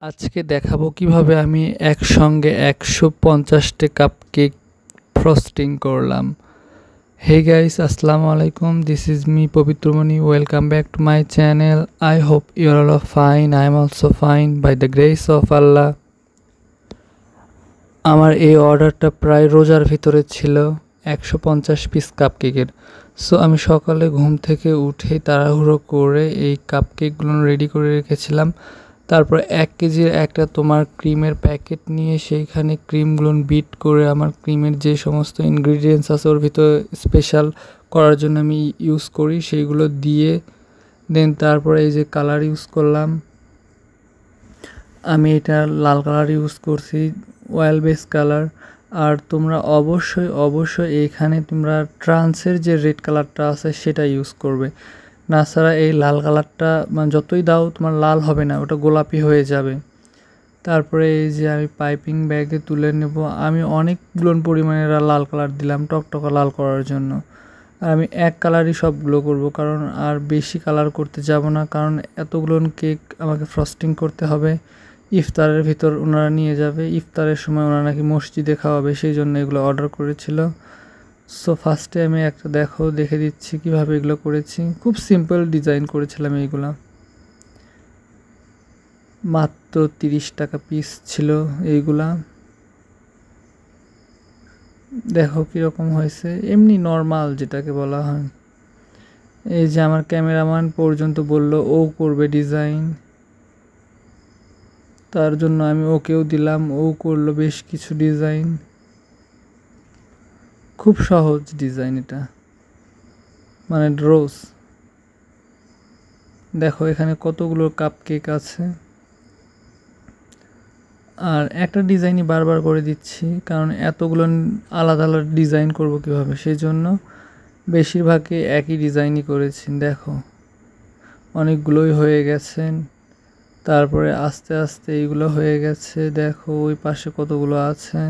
আজকে দেখাবো কিভাবে আমি একসঙ্গে ১৫০টি কাপকেক ফ্রস্টিং করলাম। Hey guys, Assalamu alaikum. This is me Pobitromani. Welcome back to my channel. I hope you are all fine. I am also fine by the grace of Allah. আমার এই অর্ডারটা প্রায় রোজার ভিতরে ছিল ১৫০ পিস কাপকেকের। সো আমি সকালে ঘুম থেকে উঠে তাড়াহুড়ো করে এই কাপকেকগুলো রেডি করে রেখেছিলাম। তারপর ১ কেজির একটা তোমার ক্রিমের প্যাকেট নিয়ে সেইখানে ক্রিমগুলো বিট করে আমার ক্রিমের যে সমস্ত ইনগ্রিডিয়েন্টস আছে ওর ভিতরে স্পেশাল করার জন্য আমি ইউজ করি সেইগুলো দিয়ে দেন তারপরে এই যে কালার ইউজ করলাম। আমি এটা লাল কালার ইউজ করছি, অয়েল বেস কালার। আর তোমরা অবশ্যই এইখানে তোমরা ট্রান্সের যে রেড কালারটা আছে সেটা ইউজ করবে, না ছাড়া এই লাল কালারটা মানে যতই দাও তোমার লাল হবে না, ওটা গোলাপি হয়ে যাবে। তারপরে এই যে আমি পাইপিং ব্যাগে তুলে নেব। আমি অনেকগুলো পরিমাণে লাল কালার দিলাম টকটকা লাল করার জন্য। আর আমি এক কালারই সবগুলো করব, কারণ আর বেশি কালার করতে যাব না, কারণ এতগুলো কেক আমাকে ফ্রস্টিং করতে হবে। ইফতারের ভিতর ওনারা নিয়ে যাবে, ইফতারের সময় ওনারা নাকি মসজিদে খাওয়াবে, সেই জন্য এগুলো অর্ডার করেছিল। সো ফার্স্টে আমি একটা দেখে দিচ্ছি কিভাবে এগুলো করেছি। খুব সিম্পল ডিজাইন করেছিলাম এইগুলা, মাত্র 30 টাকা পিস ছিল এইগুলা। দেখো কীরকম হয়েছে, এমনি নর্মাল যেটাকে বলা হয়। এই যে আমার ক্যামেরাম্যান পর্যন্ত বলল ও করবে ডিজাইন, তার জন্য আমি ওকেও দিলাম, ও করলো বেশ কিছু ডিজাইন। খুব সহজ ডিজাইন এটা, মানে রোজ। দেখো এখানে কতগুলো কাপকেক আছে, আর একটা ডিজাইনই বারবার করে দিচ্ছি কারণ এতগুলো আলাদা আলাদা ডিজাইন করব কিভাবে, সেই জন্য বেশিরভাগই একই ডিজাইনই করেছি। দেখো অনেকগুলোই হয়ে গেছেন, তারপরে আস্তে আস্তে এইগুলো হয়ে গেছে। দেখো ওই পাশে কতগুলো আছে।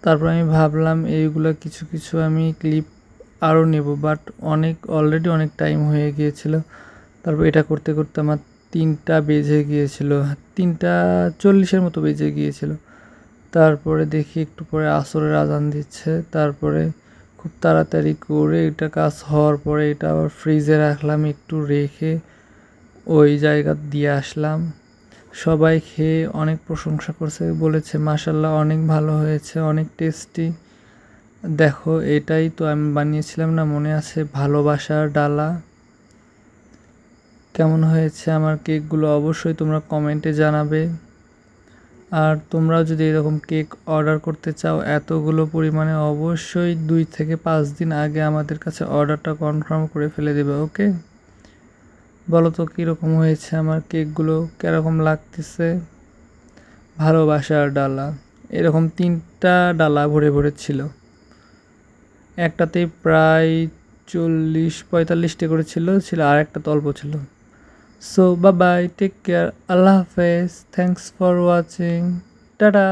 তারপর আমি ভাবলাম এইগুলো কিছু কিছু আমি ক্লিপ আরও নেব, বাট অলরেডি অনেক টাইম হয়ে গিয়েছিল। তারপর এটা করতে করতে আমার 3টা বেজে গিয়েছিল, 3:40 মতো বেজে গিয়েছিল। তারপরে দেখি একটু পরে আসরের আজান দিচ্ছে। তারপরে খুব তাড়াতাড়ি করে এটা কাজ হওয়ার পরে এটা আবার ফ্রিজে রাখলাম, একটু রেখে ওই জায়গা দিয়ে আসলাম। সবাই খেয়ে অনেক প্রশংসা করছে, বলেছে মাশাআল্লাহ অনেক ভালো হয়েছে, অনেক টেস্টি। দেখো এটাই তো আমি বানিয়েছিলাম না, মনে আছে, ভালোবাসার ডালা। কেমন হয়েছে আমার কেকগুলো অবশ্যই তোমরা কমেন্টে জানাবে। আর তোমরাও যদি এরকম কেক অর্ডার করতে চাও এতগুলো পরিমাণে, অবশ্যই 2 থেকে 5 দিন আগে আমাদের কাছে অর্ডারটা কনফার্ম করে ফেলে দেবে। ওকে, বলো তো কীরকম হয়েছে আমার কেকগুলো, কীরকম লাগতেছে। ভালোবাসার ডালা, এরকম 3টা ডালা ভরে ভরে ছিল, একটাতেই প্রায় 40-45টা করে ছিল, আর একটা অল্প ছিল। So bye bye, take care, Allah Hafiz, thanks for watching, tada.